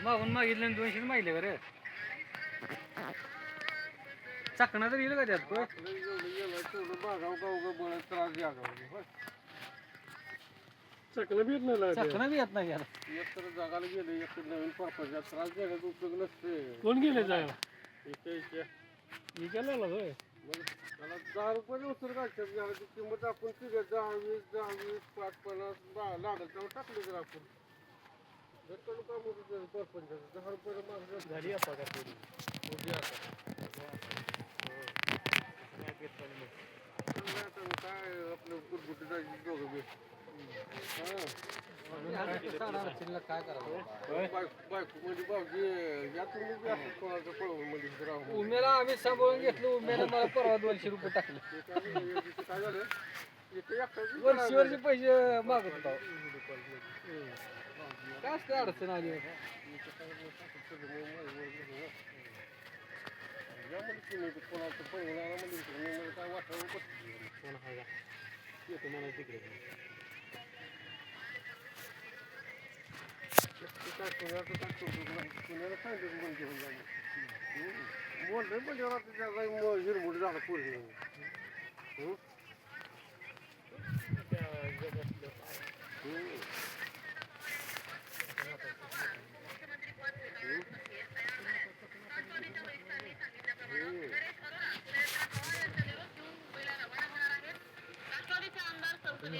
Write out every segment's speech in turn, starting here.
मागून मागितलं आणि 200 मागितले का रे चकणा तर येईल का त्यात पण चकलं बी येत नाही चकणा बी येत नाही यार एक तर जगाला गेले एक तर नवीन पर्पज त्रास द्यायचा उपयोग नसते कोण गेले जायला मी गेला होय त्याला 10 रुपये उचल काढतात घराची किंमत आपण तिघे 10-20 5-50 लागेल तेव्हा टाकले जर आपण घरकडून काम होतं परपंचाचं 10 रुपये मागं झाली आता का थोडी आता काय आपलं कुरकुटी जायची दोघं बी काय करावं बायको म्हणजे भाऊजी या तुम्ही बी असं कोणाचं पळवून मध्ये राहू उमेला आम्ही सांभाळून घेतलं उमेला मला परवा 200 रुपये टाकले काय झालं वर्षी पैसे मागत होता काय असते अडचण आली कोणाचं पळवून आला म्हणजे काय वाटावं कोण आहे का येतो मला तिकडे पुण्याला सांगितलं म्हणजे बोललं म्हणजे त्याचा हिरमुड झाला पूर्ण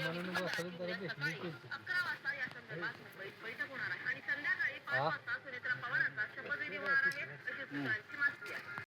म्हणून बसलं तर भेटली बैठक होणार आहे आणि संध्याकाळी 5 वाजता सुनेत्रा पवारांचा शपथविधी होणार आहे अशी सूचना